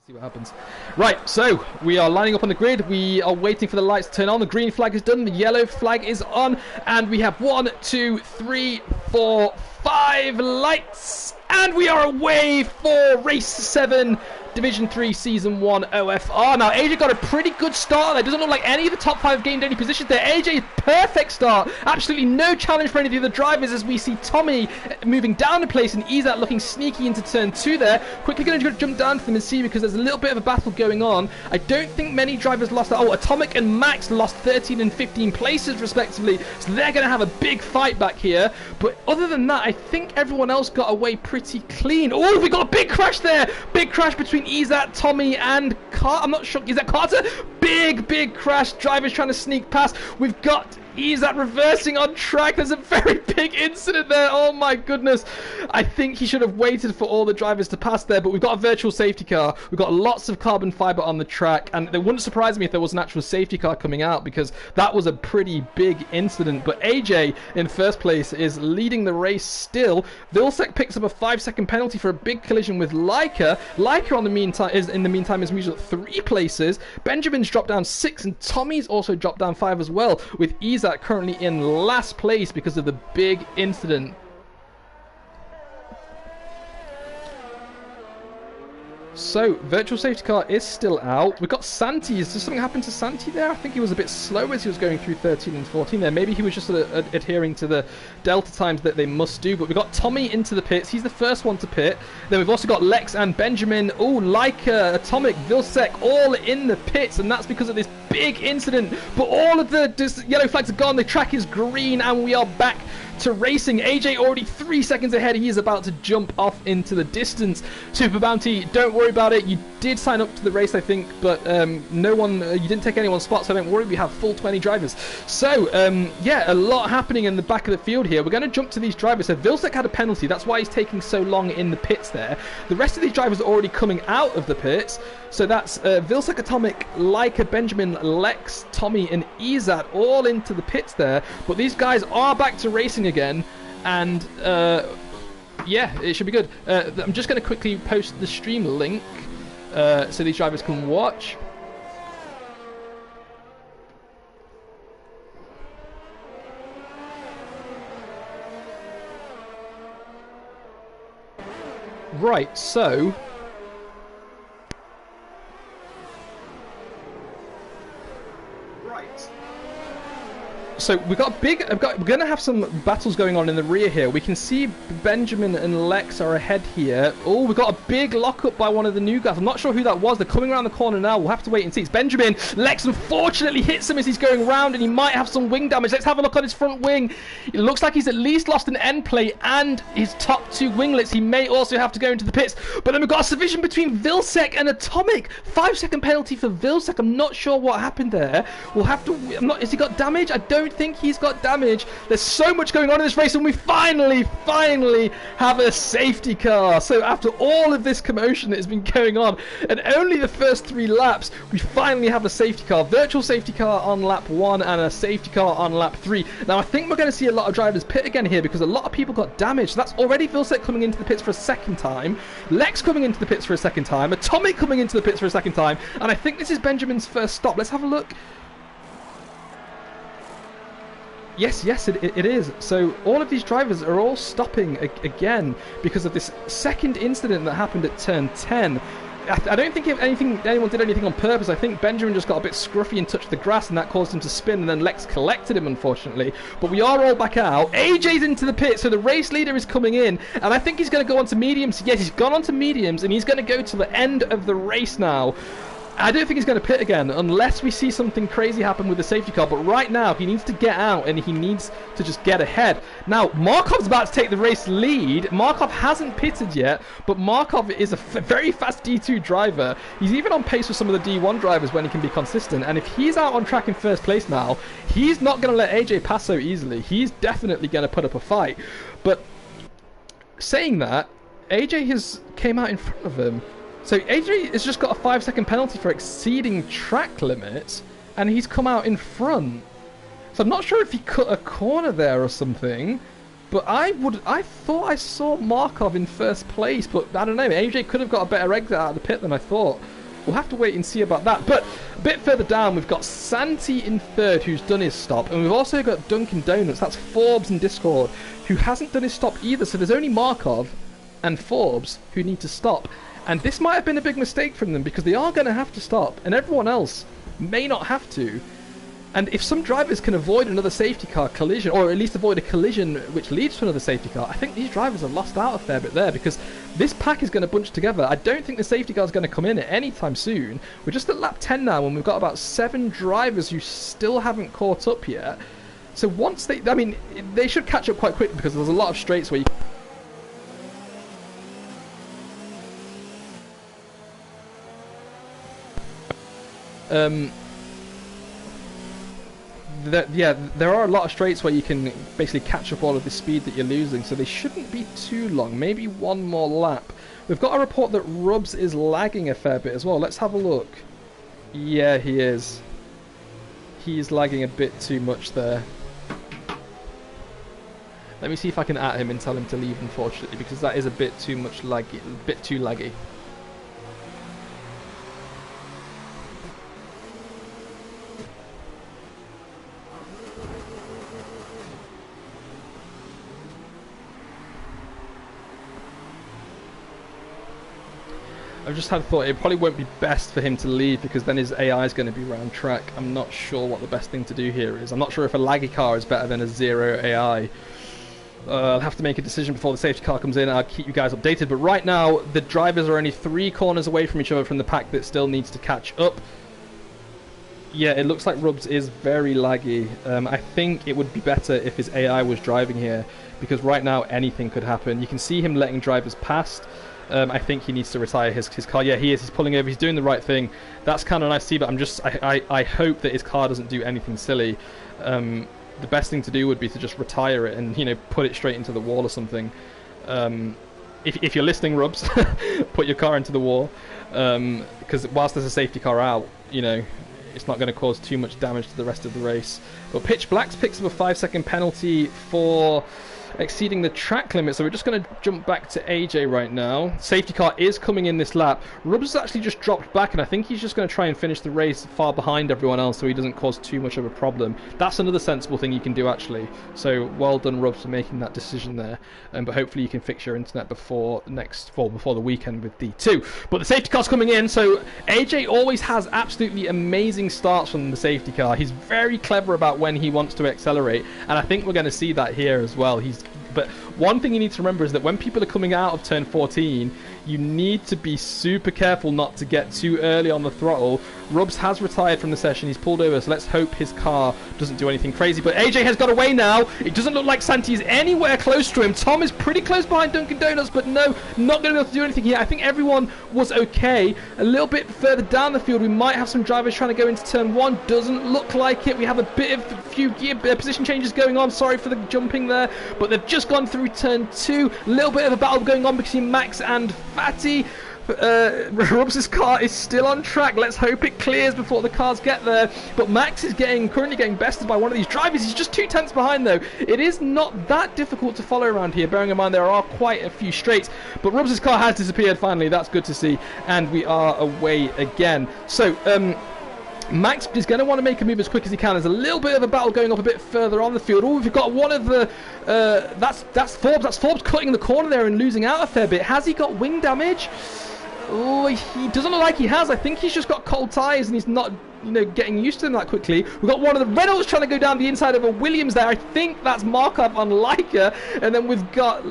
See what happens. Right, so we are lining up on the grid. We are waiting for the lights to turn on. The green flag is done. The yellow flag is on. And we have 1, 2, 3, 4, 5 lights. And we are away for race 7. Division 3 Season 1 OFR. Now, AJ got a pretty good start there. Doesn't look like any of the top 5 gained any positions there. AJ, perfect start. Absolutely no challenge for any of the other drivers as we see Tommy moving down the place and Izat looking sneaky into turn 2 there. Quickly going to jump down to them and see because there's a little bit of a battle going on. I don't think many drivers lost that. Oh, Atomic and Max lost 13 and 15 places respectively. So they're going to have a big fight back here. But other than that, I think everyone else got away pretty clean. Oh, we got a big crash there. Big crash between Izat, Tommy, and Carter. I'm not sure. Is that Carter? Big crash. Drivers trying to sneak past. We've got Izat reversing on track. There's a very big incident there. Oh my goodness. I think he should have waited for all the drivers to pass there, but we've got a virtual safety car. We've got lots of carbon fiber on the track, and it wouldn't surprise me if there was an actual safety car coming out because that was a pretty big incident. But AJ in first place is leading the race still. Vilsec picks up a 5-second penalty for a big collision with Leica. Leica in the meantime is moved up 3 places. Benjamin's dropped down 6, and Tommy's also dropped down 5 as well, with Izat currently in last place because of the big incident. So, virtual safety car is still out. We've got Santi. Is there something happened to Santi there? I think he was a bit slow as he was going through 13 and 14 there. Maybe he was just adhering to the delta times that they must do. But we've got Tommy into the pits. He's the first one to pit. Then we've also got Lex and Benjamin. Oh, Leica, Atomic, Vilsec, all in the pits. And that's because of this big incident. But all of the yellow flags are gone. The track is green and we are back to racing. AJ already 3 seconds ahead. He is about to jump off into the distance. Super Bounty, don't worry about it. You did sign up to the race, I think, but no one, you didn't take anyone's spot, so don't worry. We have full 20 drivers. So, yeah, a lot happening in the back of the field here. We're going to jump to these drivers. So Vilsec had a penalty. That's why he's taking so long in the pits there. The rest of these drivers are already coming out of the pits. So that's Vilsec, Atomic, Leica, Benjamin, Lex, Tommy, and Izat all into the pits there. But these guys are back to racing again, and yeah, it should be good. I'm just going to quickly post the stream link so these drivers can watch. Right, so So we've got a big. We're going to have some battles going on in the rear here. We can see Benjamin and Lex are ahead here. Oh, we've got a big lockup by one of the new guys. I'm not sure who that was. They're coming around the corner now. We'll have to wait and see. It's Benjamin. Lex unfortunately hits him as he's going round, and he might have some wing damage. Let's have a look on his front wing. It looks like he's at least lost an end plate and his top 2 winglets. He may also have to go into the pits. But then we've got a division between Vilsec and Atomic. 5-second penalty for Vilsec. I'm not sure what happened there. We'll have to. Has he got damage? I don't think he's got damage. There's so much going on in this race, and we finally have a safety car. So after all of this commotion that has been going on, and only the first 3 laps, we finally have a safety car. Virtual safety car on lap 1 and a safety car on lap 3. Now I think we're going to see a lot of drivers pit again here because a lot of people got damaged. That's already Vilsec coming into the pits for a second time, Lex coming into the pits for a second time, Atomic coming into the pits for a second time, and I think this is Benjamin's first stop. Let's have a look. Yes, it is. So all of these drivers are all stopping again because of this second incident that happened at turn 10. I don't think anyone did anything on purpose. I think Benjamin just got a bit scruffy and touched the grass, and that caused him to spin, and then Lex collected him, unfortunately. But we are all back out. AJ's into the pit, so the race leader is coming in, and I think he's going to go on to mediums. Yes, he's gone on to mediums, and he's going to go to the end of the race now. I don't think he's going to pit again unless we see something crazy happen with the safety car. But right now, he needs to get out and he needs to just get ahead. Now, Markov's about to take the race lead. Markov hasn't pitted yet, but Markov is a very fast D2 driver. He's even on pace with some of the D1 drivers when he can be consistent. And if he's out on track in first place now, he's not going to let AJ pass so easily. He's definitely going to put up a fight. But saying that, AJ came out in front of him. So AJ has just got a 5-second penalty for exceeding track limits, and he's come out in front. So I'm not sure if he cut a corner there or something, But I thought I saw Markov in first place, but I don't know. AJ could have got a better exit out of the pit than I thought. We'll have to wait and see about that. But a bit further down, we've got Santi in third, who's done his stop. And we've also got Dunkin' Donuts. That's Forbes in Discord, who hasn't done his stop either. So there's only Markov and Forbes who need to stop. And this might have been a big mistake from them, because they are going to have to stop. And everyone else may not have to. And if some drivers can avoid another safety car collision, or at least avoid a collision which leads to another safety car, I think these drivers have lost out a fair bit there, because this pack is going to bunch together. I don't think the safety car is going to come in at any time soon. We're just at lap 10 now, and we've got about 7 drivers who still haven't caught up yet. So once they, I mean, they should catch up quite quickly, because there's a lot of straights where you there are a lot of straights where you can basically catch up all of the speed that you're losing, so they shouldn't be too long. Maybe one more lap. We've got a report that Rubs is lagging a fair bit as well. Let's have a look. Yeah, he is. He's lagging a bit too much there. Let me see if I can at him and tell him to leave, unfortunately, because that is a bit too much laggy, a bit too laggy. I've just had a thought, it probably won't be best for him to leave, because then his AI is going to be round track. I'm not sure what the best thing to do here is. I'm not sure if a laggy car is better than a zero AI. I'll have to make a decision before the safety car comes in. I'll keep you guys updated. But right now, the drivers are only 3 corners away from each other from the pack that still needs to catch up. Yeah, it looks like Rubs is very laggy. I think it would be better if his AI was driving here, because right now anything could happen. You can see him letting drivers past. I think he needs to retire his car. Yeah, he is. He's pulling over. He's doing the right thing. That's kind of nice to see, but I hope that his car doesn't do anything silly. The best thing to do would be to just retire it and, you know, put it straight into the wall or something. If you're listening, Rubs, put your car into the wall, because whilst there's a safety car out, you know, it's not going to cause too much damage to the rest of the race. But Pitch Blacks picks up a 5-second penalty for exceeding the track limit, so we're just going to jump back to AJ right now. Safety car is coming in this lap. Rubs has actually just dropped back, and I think he's just going to try and finish the race far behind everyone else so he doesn't cause too much of a problem. That's another sensible thing you can do, actually. So well done, Rubs, for making that decision there. But hopefully you can fix your internet before before the weekend with D2. But the safety car's coming in, so AJ always has absolutely amazing starts from the safety car. He's very clever about when he wants to accelerate, and I think we're going to see that here as well. But one thing you need to remember is that when people are coming out of turn 14, you need to be super careful not to get too early on the throttle. Rubs has retired from the session. He's pulled over, so let's hope his car doesn't do anything crazy. But AJ has got away now. It doesn't look like Santi is anywhere close to him. Tom is pretty close behind Dunkin' Donuts, but no, not going to be able to do anything here. I think everyone was okay. A little bit further down the field, we might have some drivers trying to go into turn 1. Doesn't look like it. We have a few gear position changes going on. Sorry for the jumping there, but they've just gone through turn 2. A little bit of a battle going on between Max and Fatty. Rubs' car is still on track. Let's hope it clears before the cars get there. But Max is currently getting bested by one of these drivers. He's just 2 tenths behind, though. It is not that difficult to follow around here, bearing in mind there are quite a few straights. But Rubs' car has disappeared finally. That's good to see. And we are away again. So, Max is going to want to make a move as quick as he can. There's a little bit of a battle going up a bit further on the field. Oh, we've got one of the... that's Forbes. That's Forbes cutting the corner there and losing out a fair bit. Has he got wing damage? Oh, he doesn't look like he has. I think he's just got cold tyres and he's not, you know, getting used to them that quickly. We've got one of the Reynolds trying to go down the inside of a Williams there. I think that's Markov on Leica. And then we've got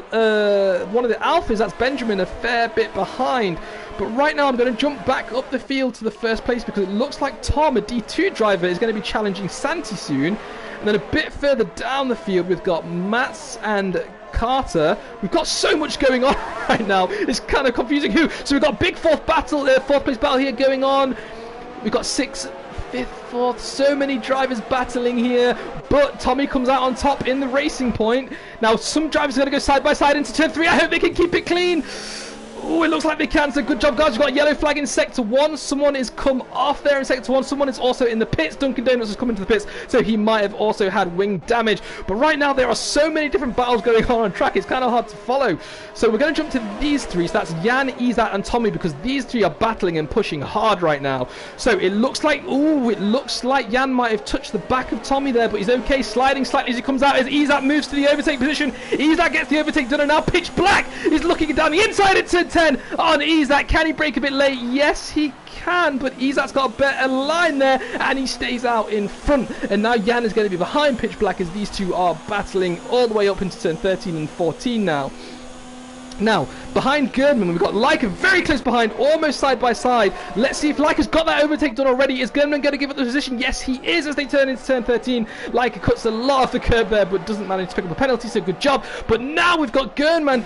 one of the Alphas. That's Benjamin a fair bit behind. But right now I'm going to jump back up the field to the first place because it looks like Tom, a D2 driver, is going to be challenging Santi soon. And then a bit further down the field we've got Mats and Carter. We've got so much going on right now. It's kind of confusing who. So we've got a big fourth place battle here going on. We've got 6th, 5th, 4th. So many drivers battling here. But Tommy comes out on top in the racing point. Now some drivers are going to go side by side into turn 3. I hope they can keep it clean. Oh, it looks like they can. So good job, guys. We've got a yellow flag in sector 1. Someone is come off there in sector 1. Someone is also in the pits. Dunkin' Donuts has come into the pits, so he might have also had wing damage. But right now, there are so many different battles going on track. It's kind of hard to follow. So we're going to jump to these three. So that's Jan, Izat, and Tommy, because these three are battling and pushing hard right now. So it looks like, Jan might have touched the back of Tommy there, but he's okay. Sliding slightly as he comes out as Izat moves to the overtake position. Izat gets the overtake done, and now Pitch Black is looking down the inside at turn 10 on Izat. Can he break a bit late? Yes, he can, but Izat's got a better line there, and he stays out in front. And now Jan is going to be behind Pitch Black as these two are battling all the way up into turn 13 and 14 now. Now, behind Gerdman, we've got Leica very close behind, almost side by side. Let's see if Leica's got that overtake done already. Is Gerdman going to give up the position? Yes, he is, as they turn into turn 13. Leica cuts a lot off the curb there, but doesn't manage to pick up a penalty, so good job. But now we've got Gerdman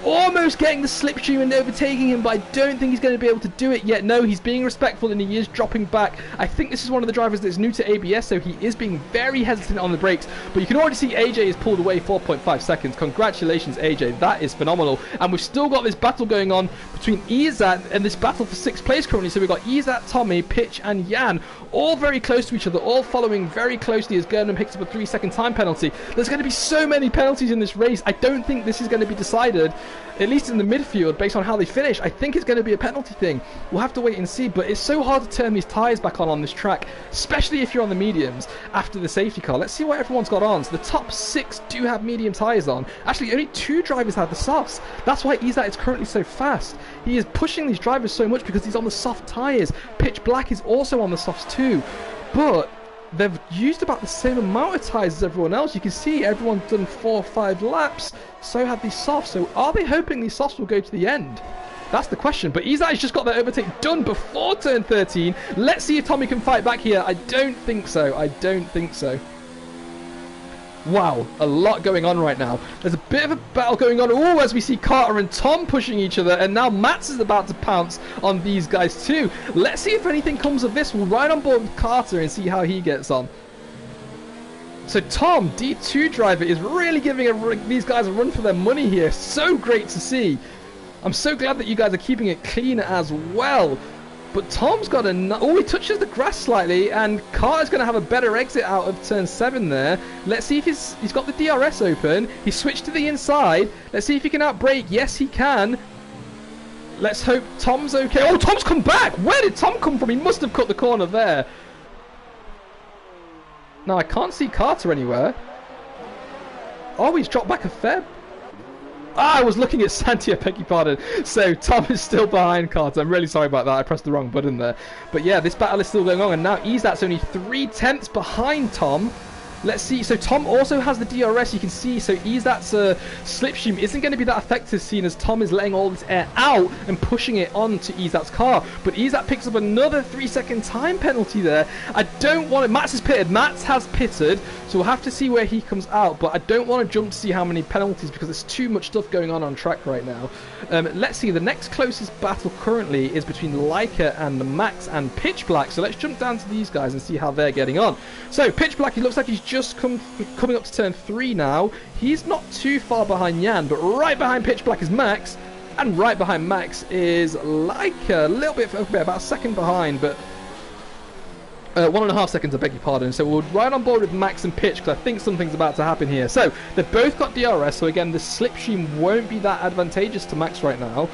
almost getting the slipstream and overtaking him, but I don't think he's going to be able to do it yet. No, he's being respectful and he is dropping back. I think this is one of the drivers that's new to ABS, so he is being very hesitant on the brakes, but you can already see AJ is pulled away 4.5 seconds. Congratulations, AJ. That is phenomenal. And we've still got this battle going on between Izat and this battle for 6th place currently. So we've got Izat, Tommy, Pitch, and Jan all very close to each other, all following very closely as Gernman picks up a 3-second time penalty. There's going to be so many penalties in this race. I don't think this is going to be decided, at least in the midfield, based on how they finish. I think it's going to be a penalty thing. We'll have to wait and see, but it's so hard to turn these tyres back on this track, especially if you're on the mediums after the safety car. Let's see what everyone's got on. So the top 6 do have medium tyres on. Actually, only 2 drivers have the softs. That's why Izat is currently so fast. He is pushing these drivers so much because he's on the soft tyres. Pitch Black is also on the softs too, but they've used about the same amount of tyres as everyone else. You can see everyone's done 4 or 5 laps, so have these softs. So are they hoping these softs will go to the end? That's the question. But Izat has just got that overtake done before turn 13. Let's see if Tommy can fight back here. I don't think so. I don't think so. Wow, a lot going on right now. There's a bit of a battle going on. Oh, as we see Carter and Tom pushing each other, and now Mats is about to pounce on these guys too. Let's see if anything comes of this. We'll ride on board with Carter and see how he gets on. So Tom, D2 driver, is really giving these guys a run for their money here. So great to see. I'm so glad that you guys are keeping it clean as well. But Tom's got a... Oh, he touches the grass slightly, and Carter's going to have a better exit out of turn 7 there. Let's see if he's got the DRS open. He switched to the inside. Let's see if he can outbrake. Yes, he can. Let's hope Tom's okay. Oh, Tom's come back. Where did Tom come from? He must have cut the corner there. Now, I can't see Carter anywhere. Oh, he's dropped back a fair... Ah, I was looking at Santi, I beg your pardon. So Tom is still behind Carter. I'm really sorry about that. I pressed the wrong button there. But yeah, this battle is still going on, and now Izat's only 3/10 behind Tom. Let's see. So Tom also has the DRS. You can see. So Izat's slipstream isn't going to be that effective, seeing as Tom is letting all this air out and pushing it onto Izat's car. But Izat picks up another 3-second time penalty there. I don't want it. Mats has pitted. Mats has pitted. So we'll have to see where he comes out. But I don't want to jump to see how many penalties because there's too much stuff going on track right now. Let's see. The next closest battle currently is between Leica and Max and Pitch Black. So let's jump down to these guys and see how they're getting on. So Pitch Black, he looks like he's just coming up to turn 3 now. He's not too far behind Jan, but right behind Pitch Black is Max, and right behind Max is Leica. A little bit, about a second behind, but 1.5 seconds, I beg your pardon. So we'll ride on board with Max and Pitch because I think something's about to happen here. So they've both got DRS, so again the slipstream won't be that advantageous to Max right now.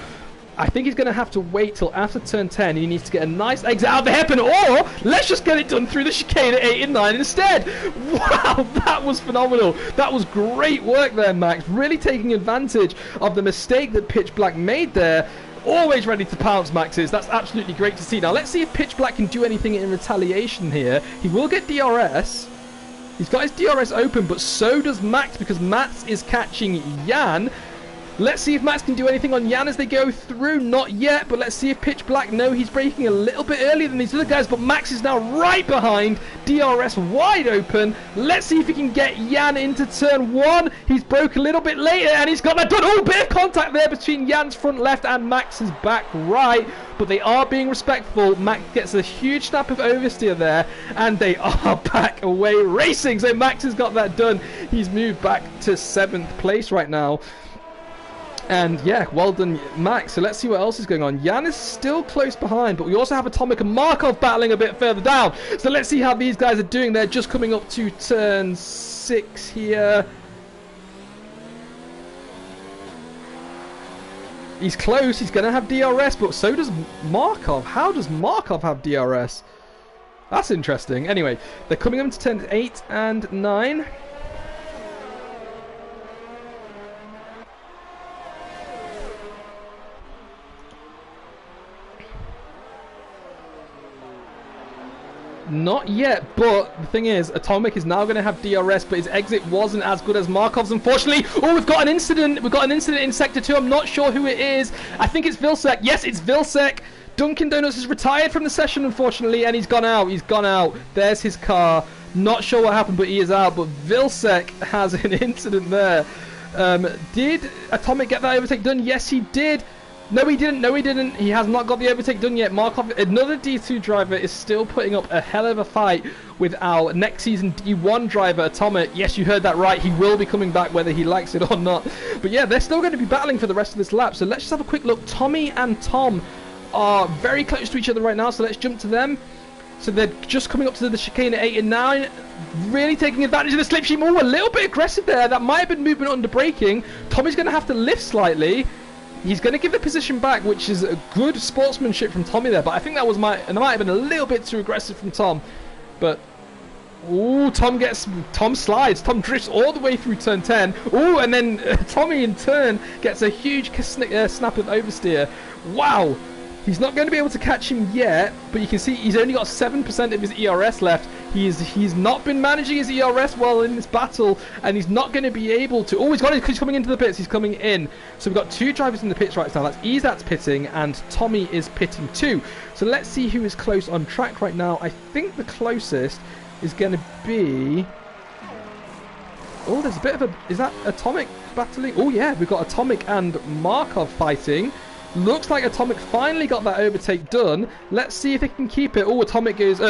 I think he's going to have to wait till after turn 10. He needs to get a nice exit out of the hairpin, or let's just get it done through the chicane at 8 and 9 instead. Wow, that was phenomenal. That was great work there, Max. Really taking advantage of the mistake that Pitch Black made there. Always ready to pounce, Max is. That's absolutely great to see. Now, let's see if Pitch Black can do anything in retaliation here. He will get DRS. He's got his DRS open, but so does Max because Max is catching Jan. Let's see if Max can do anything on Jan as they go through. Not yet, but let's see if Pitch Black... No, he's braking a little bit earlier than these other guys, but Max is now right behind. DRS wide open. Let's see if he can get Jan into turn 1. He's broke a little bit later, and he's got that done. Oh, bit of contact there between Jan's front left and Max's back right, but they are being respectful. Max gets a huge snap of oversteer there, and they are back away racing. So Max has got that done. He's moved back to 7th place right now. And yeah, well done, Max. So let's see what else is going on. Jan is still close behind, but we also have Atomic and Markov battling a bit further down. So let's see how these guys are doing. They're just coming up to turn 6 here. He's close. He's going to have DRS, but so does Markov. How does Markov have DRS? That's interesting. Anyway, they're coming up to turn 8 and 9. Not yet, but the thing is, Atomic is now going to have DRS, but his exit wasn't as good as Markov's, unfortunately. Oh, we've got an incident. We've got an incident in Sector 2. I'm not sure who it is. I think it's Vilsec. Yes, it's Vilsec. Dunkin' Donuts is retired from the session, unfortunately, and he's gone out. He's gone out. There's his car. Not sure what happened, but he is out. But Vilsec has an incident there. Did Atomic get that overtake done? Yes, he did. No, he didn't. No, he didn't. He has not got the overtake done yet. Markov, another D2 driver, is still putting up a hell of a fight with our next season D1 driver, Atomic. Yes, you heard that right. He will be coming back whether he likes it or not. But yeah, they're still going to be battling for the rest of this lap. So let's just have a quick look. Tommy and Tom are very close to each other right now. So let's jump to them. So they're just coming up to the chicane at 8 and 9. Really taking advantage of the slipstream. Oh, a little bit aggressive there. That might have been movement under braking. Tommy's going to have to lift slightly. He's going to give the position back, which is a good sportsmanship from Tommy there. But I think that might have been a little bit too aggressive from Tom. But ooh, Tom slides. Tom drifts all the way through turn 10. Ooh, and then Tommy in turn gets a huge snap of oversteer. Wow. He's not going to be able to catch him yet, but you can see he's only got 7% of his ERS left. He's not been managing his ERS well in this battle, and he's not going to be able to. Oh, he's coming into the pits. He's coming in. So we've got 2 drivers in the pits right now. That's Izat's pitting, and Tommy is pitting too. So let's see who is close on track right now. I think the closest is going to be. Oh, there's a bit of a. Is that Atomic battling? Oh yeah, we've got Atomic and Markov fighting. Looks like Atomic finally got that overtake done. Let's see if he can keep it. Oh,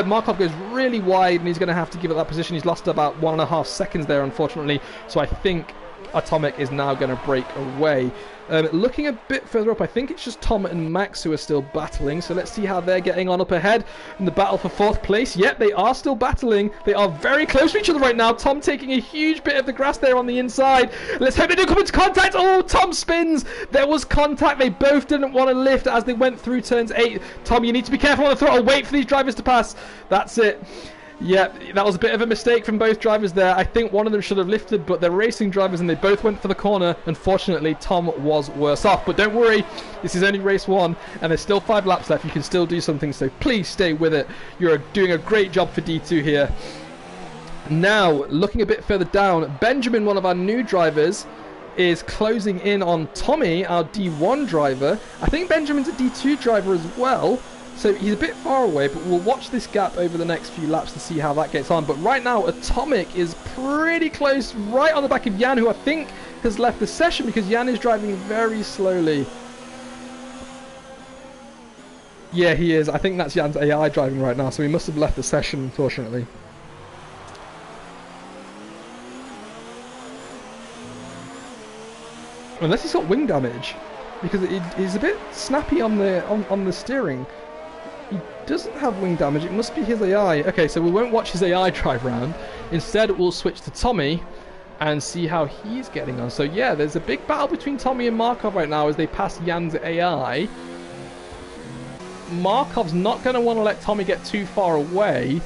Markov goes really wide, and he's going to have to give up that position. He's lost about 1.5 seconds there, unfortunately. So I think Atomic is now going to break away. Looking a bit further up, I think it's just Tom and Max who are still battling. So let's see how they're getting on up ahead in the battle for 4th place. Yep, they are still battling. They are very close to each other right now. Tom taking a huge bit of the grass there on the inside. Let's hope they don't come into contact. Oh, Tom spins. There was contact. They both didn't want to lift as they went through turns 8. Tom, you need to be careful on the throttle. Wait for these drivers to pass. That's it. Yeah, that was a bit of a mistake from both drivers there. I think one of them should have lifted, but they're racing drivers and they both went for the corner. Unfortunately, Tom was worse off. But don't worry, this is only race 1 and there's still 5 laps left. You can still do something, so please stay with it. You're doing a great job for D2 here. Now, looking a bit further down, Benjamin, one of our new drivers, is closing in on Tommy, our D1 driver. I think Benjamin's a D2 driver as well. So he's a bit far away, but we'll watch this gap over the next few laps to see how that gets on. But right now, Atomic is pretty close, right on the back of Jan, who I think has left the session because Jan is driving very slowly. Yeah, he is. I think that's Jan's AI driving right now, so he must have left the session, unfortunately. Unless he's got wing damage, because he's a bit snappy on the steering. He doesn't have wing damage. It must be his AI. Okay, so we won't watch his AI drive round. Instead, we'll switch to Tommy and see how he's getting on. So yeah, there's a big battle between Tommy and Markov right now as they pass Jan's AI. Markov's not going to want to let Tommy get too far away.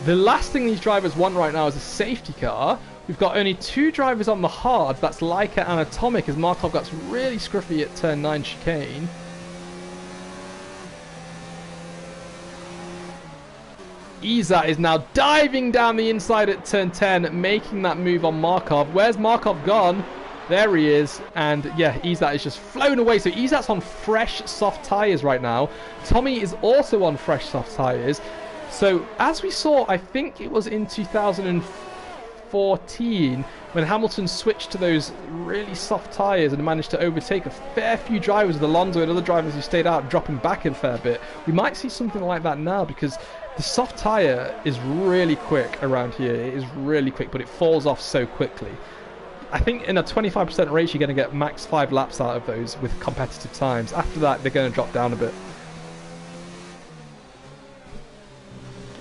The last thing these drivers want right now is a safety car. We've got only 2 drivers on the hard. That's Leica and Atomic as Markov gets really scruffy at turn 9 chicane. Izat is now diving down the inside at turn 10, making that move on Markov. Where's Markov gone? There he is. And yeah, Izat is just flown away. So Izat's on fresh soft tyres right now. Tommy is also on fresh soft tyres. So as we saw, I think it was in 2014 when Hamilton switched to those really soft tyres and managed to overtake a fair few drivers with Alonso and other drivers who stayed out, dropping back a fair bit. We might see something like that now because the soft tyre is really quick around here. It is really quick, but it falls off so quickly. I think in a 25% race, you're going to get max 5 laps out of those with competitive times. After that, they're going to drop down a bit.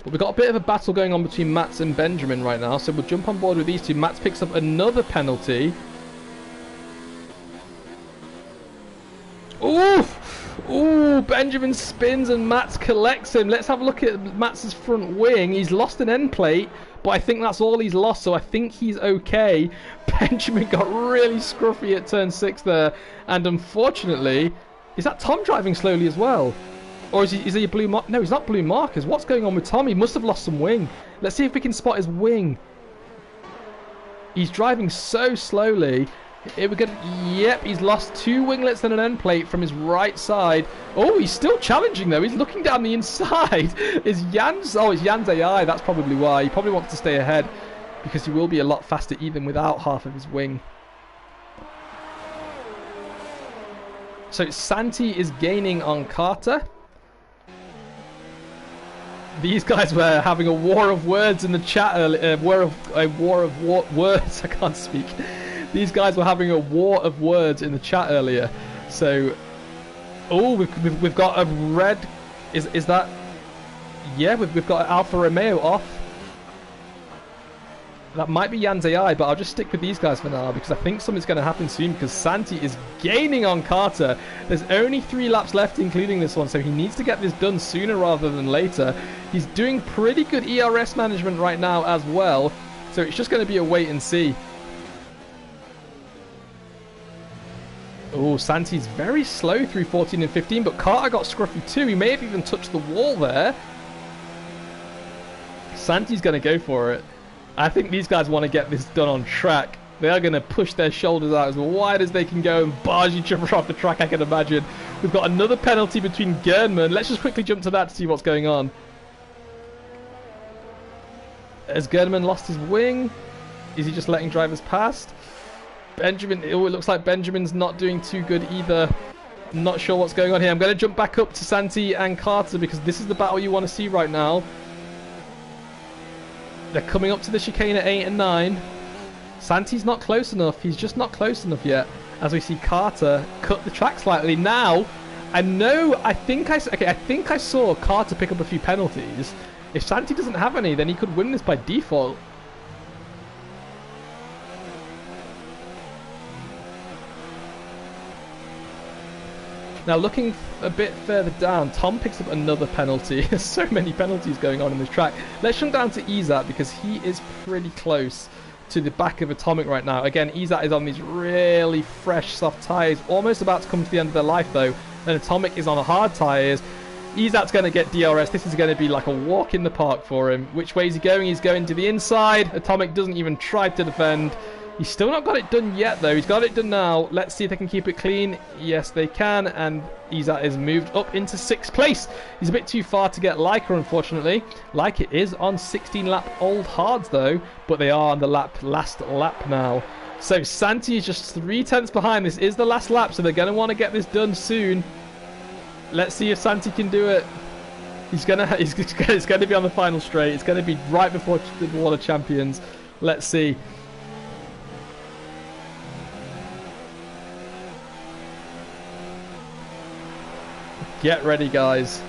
But we've got a bit of a battle going on between Mats and Benjamin right now, so we'll jump on board with these two. Mats picks up another penalty. Ooh! Ooh, Benjamin spins and Mats collects him. Let's have a look at Mats' front wing. He's lost an end plate, but I think that's all he's lost, so I think he's okay. Benjamin got really scruffy at turn 6 there, and unfortunately, is that Tom driving slowly as well? Or is he a blue mark? No, he's not blue markers. What's going on with Tom? He must have lost some wing. Let's see if we can spot his wing. He's driving so slowly. Here we go. Yep, he's lost 2 winglets and an end plate from his right side. Oh, he's still challenging though. He's looking down the inside. Is Jan's? Oh, it's Jan's AI. That's probably why. He probably wants to stay ahead because he will be a lot faster even without half of his wing. So Santi is gaining on Carter. These guys were having a war of words in the chat earlier. A war of words. I can't speak. These guys were having a war of words in the chat earlier. So, oh, we've got a red. Is that? Yeah, we've got Alfa Romeo off. That might be Jan's AI, but I'll just stick with these guys for now because I think something's going to happen soon because Santi is gaining on Carter. There's only 3 laps left, including this one, so he needs to get this done sooner rather than later. He's doing pretty good ERS management right now as well, so it's just going to be a wait and see. Oh, Santi's very slow through 14 and 15, but Carter got scruffy too. He may have even touched the wall there. Santi's going to go for it. I think these guys want to get this done on track. They are going to push their shoulders out as wide as they can go and barge each other off the track, I can imagine. We've got another penalty between Gernman. Let's just quickly jump to that to see what's going on. Has Gernman lost his wing? Is he just letting drivers past? Benjamin, oh, it looks like Benjamin's not doing too good either. Not sure what's going on here. I'm going to jump back up to Santi and Carter because this is the battle you want to see right now. They're coming up to the chicane at 8 and 9. Santi's not close enough. He's just not close enough yet. As we see Carter cut the track slightly. Now, I think I saw Carter pick up a few penalties. If Santi doesn't have any, then he could win this by default. Now, looking a bit further down, Tom picks up another penalty. There's so many penalties going on in this track. Let's jump down to Izat because he is pretty close to the back of Atomic right now. Again, Izat is on these really fresh, soft tyres. Almost about to come to the end of their life, though. And Atomic is on hard tyres. Izat's going to get DRS. This is going to be like a walk in the park for him. Which way is he going? He's going to the inside. Atomic doesn't even try to defend. He's still not got it done yet, though. He's got it done now. Let's see if they can keep it clean. Yes, they can. And Izat is moved up into 6th place. He's a bit too far to get Leica, unfortunately. Leica is on 16-lap old hards, though. But they are on the last lap now. So Santi is just 3/10 behind. This is the last lap, so they're going to want to get this done soon. Let's see if Santi can do it. It's going to be on the final straight. It's going to be right before the Wall of Champions. Let's see. Get ready, guys.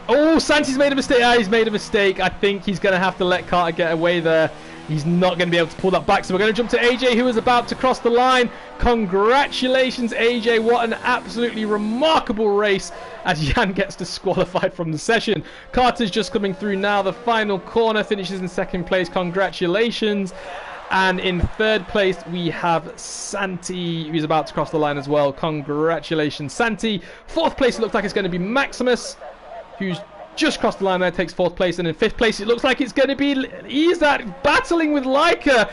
Oh, Santi's made a mistake. He's made a mistake. I think he's going to have to let Carter get away there. He's not going to be able to pull that back. So we're going to jump to AJ, who is about to cross the line. Congratulations, AJ. What an absolutely remarkable race as Jan gets disqualified from the session. Carter's just coming through now. The final corner, finishes in 2nd place. Congratulations. And in 3rd place, we have Santi, who's about to cross the line as well. Congratulations, Santi. 4th place, it looks like it's going to be Maximus, who's just crossed the line there, takes 4th place. And in 5th place, it looks like it's going to be Izat battling with Leica.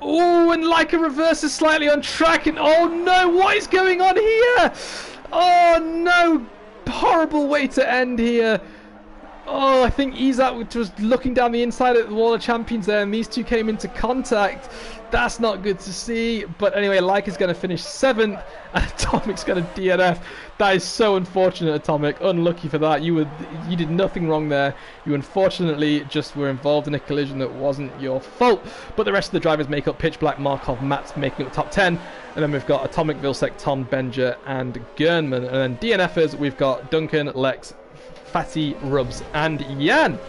Oh, and Leica reverses slightly on track. And oh no, what is going on here? Oh no, horrible way to end here. Oh, I think Izak was looking down the inside at the wall of champions there, and these two came into contact. That's not good to see. But anyway, Leica's going to finish 7th, and Atomic's going to DNF. That is so unfortunate, Atomic. Unlucky for that. You did nothing wrong there. You unfortunately just were involved in a collision that wasn't your fault. But the rest of the drivers make up Pitch Black, Markov, Matt making up the top 10. And then we've got Atomic, Vilsec, Tom, Benja, and Gernman. And then DNFers, we've got Duncan, Lex, Fatty, Rubs, and Jan.